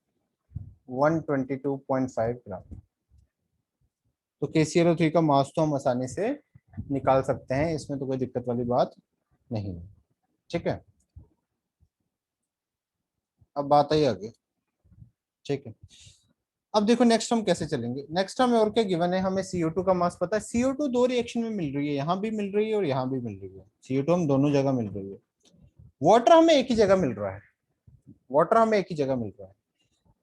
122.5 ग्राम। तो KClO3 का मास तो हम आसानी से निकाल सकते हैं, इसमें तो कोई दिक्कत वाली बात नहीं है। ठीक है, अब बात आई आगे। ठीक है, अब देखो नेक्स्ट हम कैसे चलेंगे। नेक्स्ट हमें और क्या गिवन है? हमें CO2 का मास पता है। CO2 दो रिएक्शन में मिल रही है, यहाँ भी मिल रही है और यहाँ भी मिल रही है। CO2 हम दोनों जगह मिल रही है। वाटर हमें एक ही जगह मिल रहा है, वाटर हमें एक ही जगह मिल रहा है।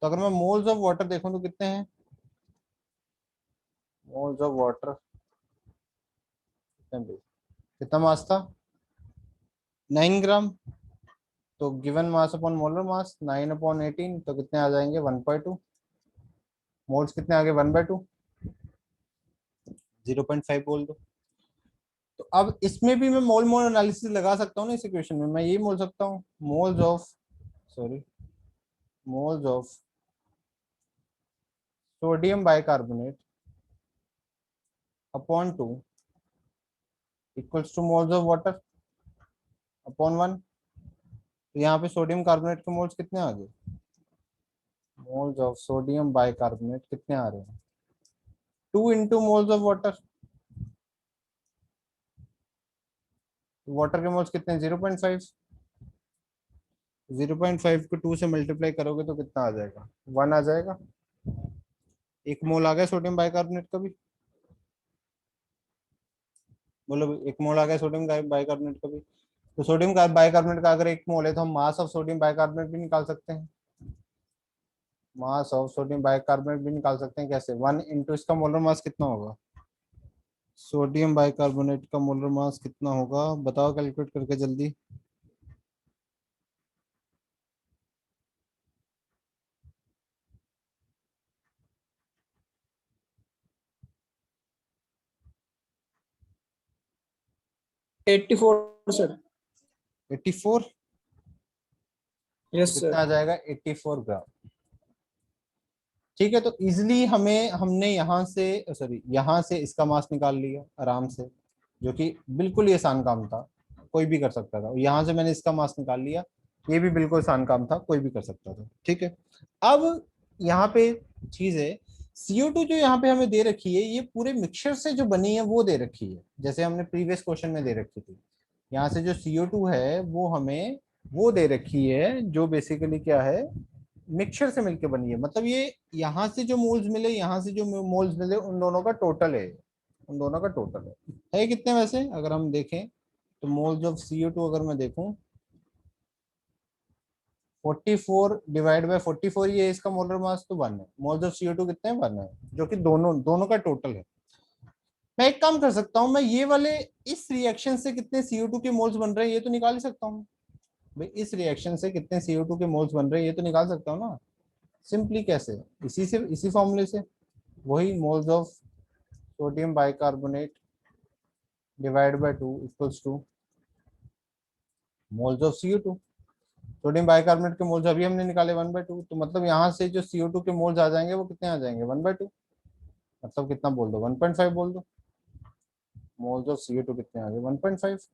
तो अगर मैं मोल्स ऑफ वाटर देखूं तो कितने हैं? मोल्स ऑफ वाटर कितना मास था? 9 ग्राम। तो given mass upon molar mass 9/18, तो कितने आ जाएंगे? 1/2। मोल्स कितने आ गए? 1/2, 0.5 बोल दो। तो अब इसमें भी मैं मोल मोल एनालिसिस लगा सकता हूँ ना, इस इक्वेशन में मैं यही बोल सकता हूँ moles of sorry moles of sodium bicarbonate upon 2 equals to moles of water upon 1। तो यहाँ पे सोडियम कार्बोनेट के मोल्स कितने आ गए? मोल्स ऑफ सोडियम बाइकार्बोनेट कितने आ रहे हैं? 2 into moles of water. Water के मोल्स कितने? 0.5। 0.5 को 2 से मल्टीप्लाई करोगे तो कितना आ जाएगा? 1 आ जाएगा। 1 मोल आ गया सोडियम बाइकार्बोनेट का भी। बोलो 1 मोल आ गया सोडियम बाइकार्बोनेट का भी। तो सोडियम बाइकार्बोनेट का अगर 1 मोल है तो हम मास ऑफ सोडियम बाइकार्बोनेट भी निकाल सकते हैं। मास ऑफ सोडियम बाइकार्बोनेट भी निकाल सकते हैं। कैसे? 1 इंटू इसका मोलर मास कितना होगा? सोडियम बाइकार्बोनेट का मोलर मास कितना होगा बताओ कैलकुलेट करके जल्दी। Eighty four sir. 84। यस कितना सर। आ जाएगा 84 ग्राम। ठीक है, तो इजिली हमने यहाँ से सॉरी यहाँ से इसका मास निकाल लिया आराम से, जो कि बिल्कुल ही आसान काम था, कोई भी कर सकता था। यहाँ से मैंने इसका मास निकाल लिया, ये भी बिल्कुल आसान काम था, कोई भी कर सकता था। ठीक है, अब यहाँ पे चीज है, CO2 जो यहाँ पे हमें दे रखी है, ये पूरे मिक्सचर से जो बनी है वो दे रखी है, जैसे हमने प्रीवियस क्वेश्चन में दे रखी थी। यहाँ से जो CO2 है वो हमें वो दे रखी है जो बेसिकली क्या है, मिक्सचर से मिलके बनी है। मतलब ये यहाँ से जो मोल्स मिले, यहाँ से जो मोल्स मिले, उन दोनों का टोटल है, उन दोनों का टोटल है कितने वैसे अगर हम देखें तो मोल्स ऑफ CO2 अगर मैं देखूं 44 डिवाइड बाय 44, ये इसका मोलर मास तो 1 है। मोल्स ऑफ CO2 कितने हैं 1 है, जो कि दोनों दोनों का टोटल है। मैं एक काम कर सकता हूं, मैं ये वाले इस रिएक्शन से कितने CO2 के मोल्स बन रहे हैं ये तो निकाल ही सकता हूँ भाई। इस रिएक्शन से कितने CO2 के मोल्स बन रहे हैं ये तो निकाल सकता हूँ ना सिंपली। कैसे? इसी फॉर्मूले से, वही moles of sodium bicarbonate divide by 2 equals to moles of CO2। Sodium bicarbonate के मोल्स अभी हमने निकाले 1/2, तो मतलब यहाँ से जो CO2 के मोल्स आ जाएंगे वो कितने आ जाएंगे 1/2, मतलब कितना बोल दो 1.5 बोल दो। मोल्स ऑफ CO2 कितने आ गए 1.5।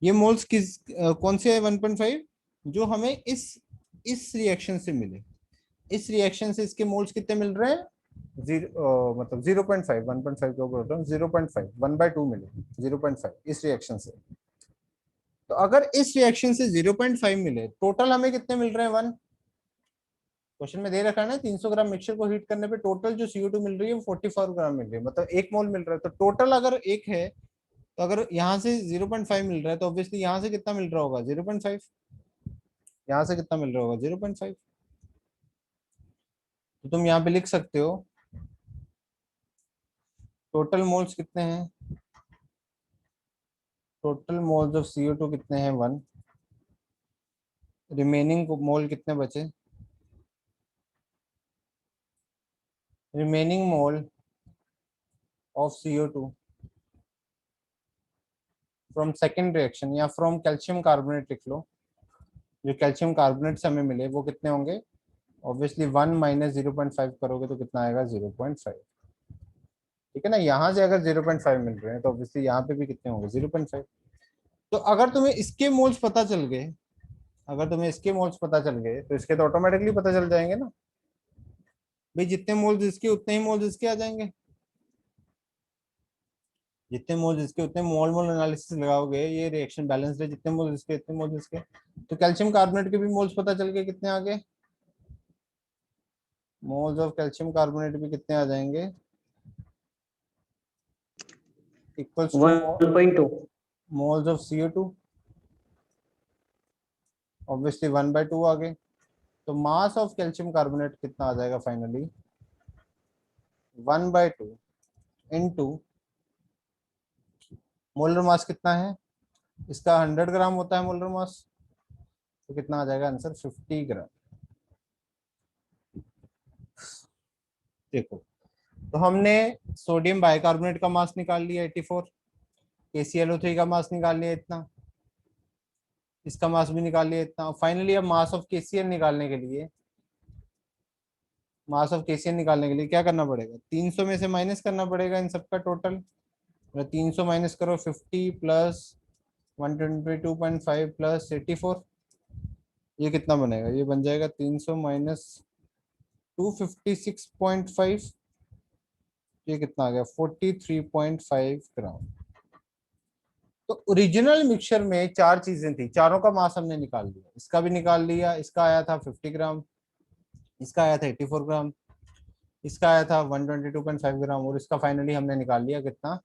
ये मोल्स कौन से है 1.5, जो हमें इस रिएक्शन से मिले। इस रिएक्शन से इसके मोल्स कितने मिल रहे हैं मतलब 0.5, 1.5 के ऊपर 0.5, 1/2 मिले 0.5 इस रिएक्शन से। तो अगर इस रिएक्शन से 0.5 मिले, टोटल हमें कितने मिल रहे हैं 1। क्वेश्चन में दे रखा है ना 300 ग्राम मिक्सचर को हीट करने पे टोटल जो CO2 मिल रही है वो 44 ग्राम मिल रही है, मतलब 1 मोल मिल रहा है। तो टोटल अगर 1 है, तो अगर यहाँ से 0.5 मिल रहा है तो ऑब्वियसली यहाँ से कितना मिल रहा होगा 0.5, यहाँ से कितना मिल रहा होगा 0.5। तो तुम यहाँ पे लिख सकते हो टोटल मोल्स कितने हैं, टोटल मोल्स ऑफ CO2 कितने हैं 1, रिमेनिंग मोल कितने बचे, remaining mole of CO2 from second reaction या फ्रॉम कैल्शियम कार्बोनेट लिख लो, जो कैल्शियम कार्बोनेट से हमें मिले वो कितने होंगे। ऑब्वियसली 1 माइनस 0.5 करोगे तो कितना आएगा 0.5। ठीक है ना, यहाँ से अगर 0.5 मिल रहे हैं तो ऑब्वियसली यहाँ पे भी कितने होंगे 0.5। तो अगर तुम्हें इसके मोल्स पता चल गए, अगर तुम्हें इसके मोल्स पता चल गए तो इसके तो ऑटोमेटिकली पता चल जाएंगे ना भाई, जितने मोल्स इसके उतने ही मोल्स इसके आ जाएंगे, जितने मोल्स इसके उतने मोल मोल एनालिसिस लगाओगे, ये रिएक्शन बैलेंस्ड है, जितने मोल्स इसके इतने मोल्स इसके। तो कैल्शियम कार्बोनेट के भी मोल्स पता चल गए कितने आ गए, मोल्स ऑफ कैल्शियम कार्बोनेट भी कितने आ जाएंगे equals to 1.2। Moles of CO2, obviously 1/2 आ गए। तो मास ऑफ कैल्शियम कार्बोनेट कितना आ जाएगा फाइनली 1/2 इनटू मोलर मास कितना है इसका 100 ग्राम होता है मोलर मास, तो कितना आ जाएगा आंसर 50 ग्राम। देखो, तो हमने सोडियम बाइकार्बोनेट का मास निकाल लिया 84, KClO3 का मास निकाल लिया इतना, इसका मास भी निकाल लिया इतना। फाइनली अब मास ऑफ KCl निकालने के लिए, मास ऑफ KCl निकालने के लिए क्या करना पड़ेगा, 300 में से माइनस करना पड़ेगा इन सबका टोटल। 300 माइनस करो 50 प्लस 122.5 प्लस 84, ये कितना बनेगा, ये बन जाएगा 300 माइनस 256.5, ये कितना आ गया 43.5 ग्राम। तो ओरिजिनल मिक्सचर में 4 चीजें थी, चारों का मास हमने निकाल लिया, इसका भी निकाल लिया, इसका आया था 50 ग्राम, इसका आया था 84 ग्राम, इसका आया था 122.5 ग्राम, और इसका फाइनली हमने निकाल लिया कितना,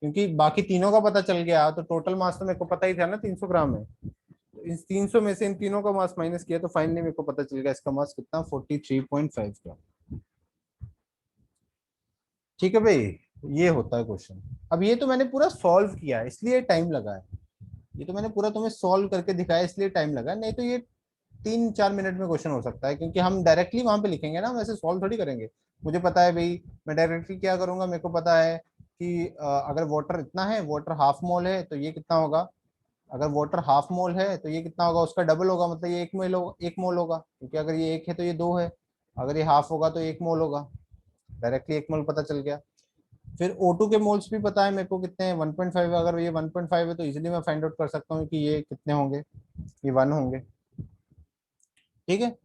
क्योंकि बाकी तीनों का पता चल गया तो टोटल मास तो मेरे को पता ही था ना 300 ग्राम है। तो इस 300 में से इन तीनों का मास माइनस किया तो फाइनली मेरे को पता चल गया इसका मास कितना 43.5 ग्राम। ठीक है भाई, ये होता है क्वेश्चन। अब ये तो मैंने पूरा सॉल्व किया है इसलिए टाइम लगा है, ये तो मैंने पूरा तुम्हें सॉल्व करके दिखाया इसलिए टाइम लगा है, नहीं तो ये 3-4 मिनट में क्वेश्चन हो सकता है, क्योंकि हम डायरेक्टली वहां पे लिखेंगे ना, वैसे सॉल्व थोड़ी करेंगे। मुझे पता है भाई, मैं डायरेक्टली क्या करूंगा, मेरे को पता है कि अगर वाटर इतना है, वाटर हाफ मोल है तो ये कितना होगा, अगर वाटर हाफ मोल है तो ये कितना होगा, उसका डबल होगा, मतलब ये 1 मोल होगा, 1 मोल होगा, क्योंकि अगर ये 1 है तो ये 2 है, अगर ये हाफ होगा तो 1 मोल होगा, डायरेक्टली 1 मोल पता चल गया। फिर O2 के मोल्स भी पता है मेरे को कितने हैं, 1.5, अगर ये 1.5 है तो इजीली मैं फाइंड आउट कर सकता हूँ कि ये कितने होंगे, ये 1 होंगे। ठीक है,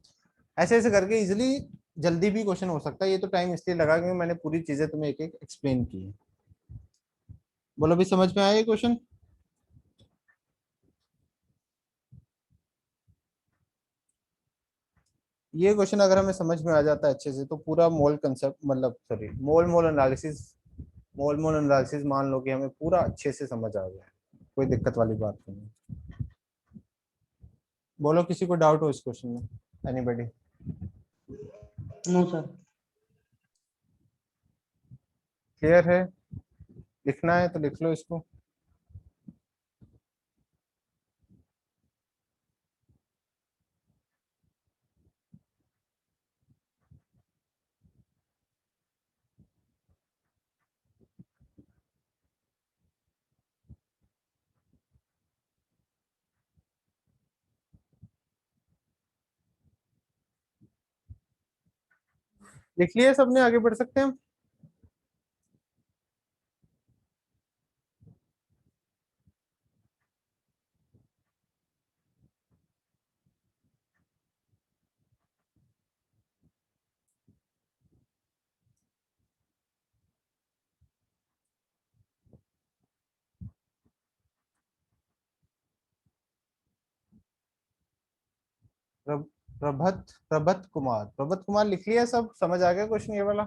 ऐसे ऐसे करके इजीली जल्दी भी क्वेश्चन हो सकता है, ये तो टाइम इसलिए लगा क्योंकि मैंने पूरी चीजें तुम्हें एक एक एक्सप्लेन की है। बोलो भी, समझ में आया ये क्वेश्चन? ये क्वेश्चन अगर हमें समझ में आ जाता है अच्छे से तो पूरा मोल कंसेप्ट, मतलब सॉरी, मोल मोल एनालिसिस मान लो कि हमें पूरा अच्छे से समझ आ गया है, कोई दिक्कत वाली बात नहीं है। बोलो किसी को डाउट हो इस क्वेश्चन में, एनीबॉडी? No sir. क्लियर है? लिखना है तो लिख लो इसको। लिख लिया सबने, आगे बढ़ सकते हैं हम। प्रभ- प्रभत कुमार लिख लिया सब, समझ आ गया क्वेश्चन ये वाला?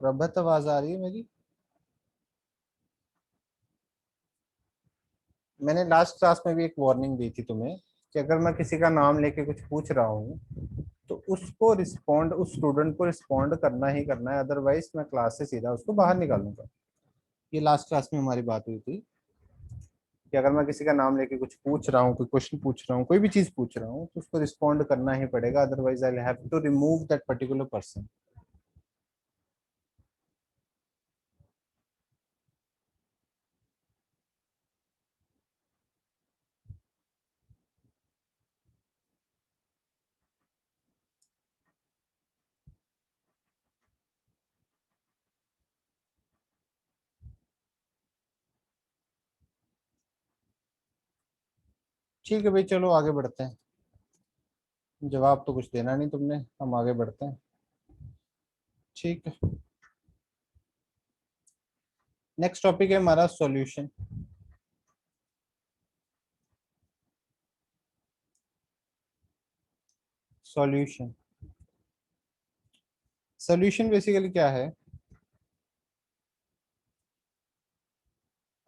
प्रभत, आवाज आ रही है मेरी? मैंने लास्ट क्लास में भी एक वार्निंग दी थी तुम्हें कि अगर मैं किसी का नाम लेके कुछ पूछ रहा हूँ तो उसको रिस्पॉन्ड, उस स्टूडेंट को रिस्पॉन्ड करना ही करना है, अदरवाइज मैं क्लास से सीधा उसको बाहर निकालूंगा। ये लास्ट क्लास में हमारी बात हुई थी कि अगर मैं किसी का नाम लेके कुछ पूछ रहा हूँ, कोई क्वेश्चन पूछ रहा हूँ, कोई भी चीज पूछ रहा हूँ, तो उसको रिस्पॉन्ड करना ही पड़ेगा, otherwise I have to remove that particular person. ठीक है भाई, चलो आगे बढ़ते हैं। जवाब तो कुछ देना नहीं तुमने, हम आगे बढ़ते हैं। ठीक है, नेक्स्ट टॉपिक है हमारा सॉल्यूशन। सॉल्यूशन, सॉल्यूशन बेसिकली क्या है?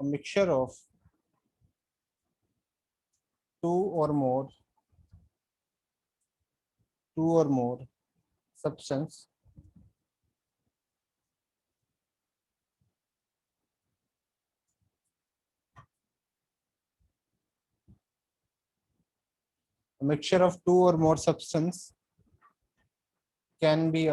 A mixture of two or more substance a mixture of two or more substance can be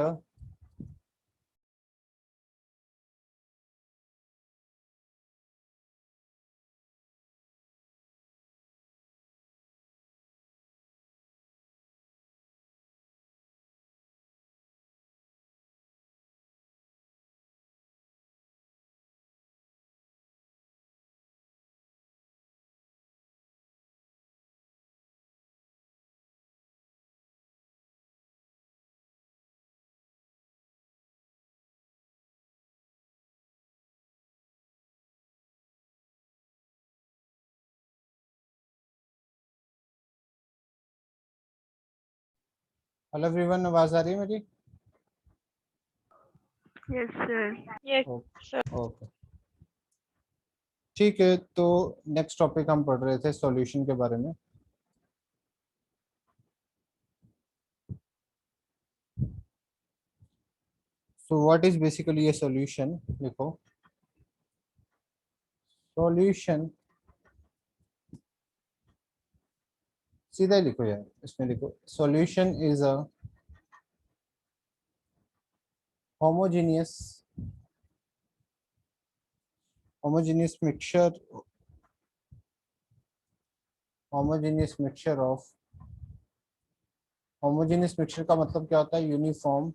hello everyone, आवाज आ रही है मेरी? Yes, sir. Yes, okay, sir. Okay, ठीक है। तो नेक्स्ट टॉपिक हम पढ़ रहे थे सॉल्यूशन के बारे में। सो व्हाट इज बेसिकली ये सॉल्यूशन? देखो सॉल्यूशन सीधा ही लिखो यार, इसमें लिखो solution is a homogeneous homogeneous mixture homogeneous mixture of homogeneous mixture का मतलब क्या होता है? यूनिफॉर्म,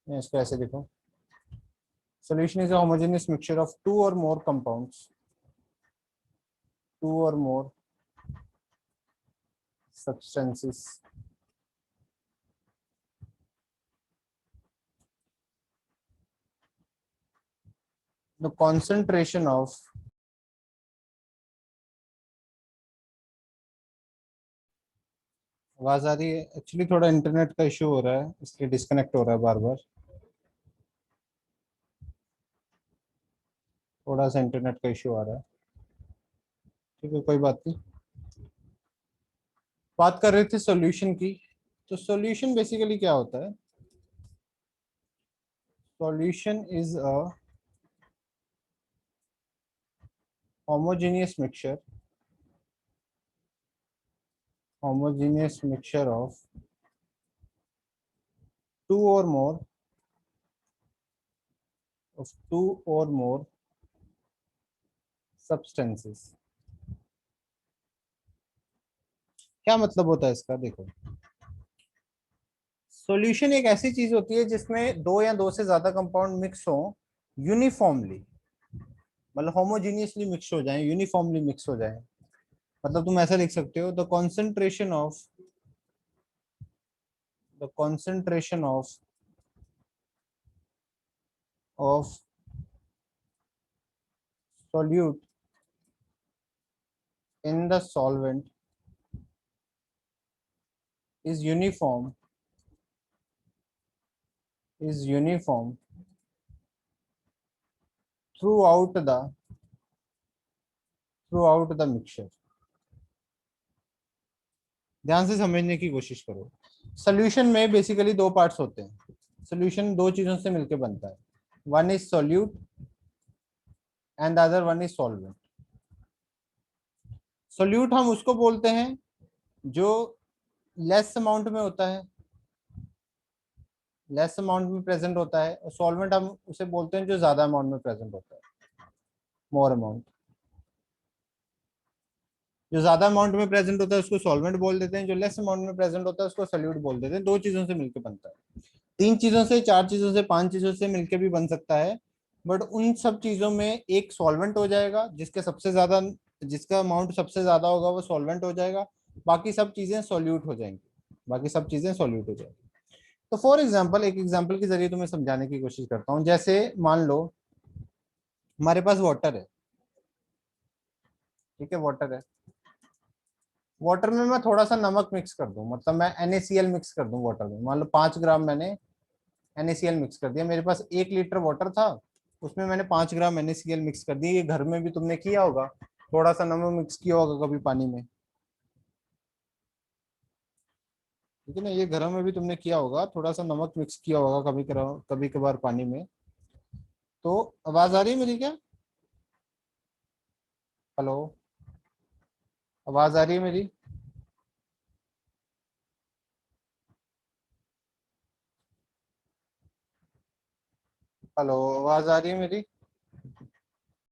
इसको ऐसे देखो, solution is a homogeneous mixture of two or more compounds, two or more substances the concentration of आवाज आ रही है? एक्चुअली थोड़ा इंटरनेट का इशू हो रहा है, इसलिए डिस्कनेक्ट हो रहा है बार बार, थोड़ा सा इंटरनेट का इशू आ रहा है। ठीक है, कोई बात नहीं। बात कर रहे थे सॉल्यूशन की, तो सॉल्यूशन बेसिकली क्या होता है? Solution is a homogeneous mixture of two or more substances। क्या मतलब होता है इसका? देखो सॉल्यूशन एक ऐसी चीज होती है जिसमें दो या दो से ज्यादा कंपाउंड मिक्स हो यूनिफॉर्मली, मतलब होमोजीनियसली मिक्स हो जाए, यूनिफॉर्मली मिक्स हो जाए। मतलब तुम ऐसा लिख सकते हो the concentration of solute in the solvent is uniform throughout the mixture। ध्यान से समझने की कोशिश करो। सॉल्यूशन में बेसिकली दो पार्ट्स होते हैं। सॉल्यूशन दो चीजों से मिलकर बनता है, one is solute and the other one is solvent. Solute हम उसको बोलते हैं जो लेस अमाउंट में होता है, लेस अमाउंट में प्रेजेंट होता है, और सॉल्वेंट हम उसे बोलते हैं जो ज्यादा अमाउंट में प्रेजेंट होता है, मोर अमाउंट। जो ज्यादा अमाउंट में प्रेजेंट होता है उसको सॉल्वेंट बोल देते हैं, जो लेस अमाउंट में प्रेजेंट होता है उसको सॉल्यूट बोल देते हैं। दो चीजों से मिलकर बनता है, तीन चीजों से, चार चीजों से, पांच चीजों से मिलकर भी बन सकता है, बट उन सब चीजों में एक सॉल्वेंट हो जाएगा, जिसका अमाउंट सबसे ज्यादा होगा वो सॉल्वेंट हो जाएगा, बाकी सब चीजें सॉल्यूट हो जाएंगी, बाकी सब चीजें सॉल्यूट हो जाएंगी। तो फॉर एग्जाम्पल, एक एग्जाम्पल के जरिए तुम्हें समझाने की कोशिश करता हूँ। जैसे मान लो हमारे पास वाटर है, ठीक है, वाटर है, वाटर में मैं थोड़ा सा नमक मिक्स कर दूं, मतलब मैं NaCl मिक्स कर दूं वाटर में। मान लो 5 ग्राम मैंने NaCl मिक्स कर दिया, मेरे पास 1 लीटर वाटर था, उसमें मैंने 5 ग्राम NaCl मिक्स कर दिया। ये घर में भी तुमने किया होगा, थोड़ा सा नमक मिक्स किया होगा कभी पानी में, ठीक है ना? ये घरों में भी तुमने किया होगा, थोड़ा सा नमक मिक्स किया होगा कभी कभार पानी में। तो आवाज आ रही है मेरी क्या? हेलो, आवाज आ रही है मेरी? हेलो, आवाज आ रही है मेरी?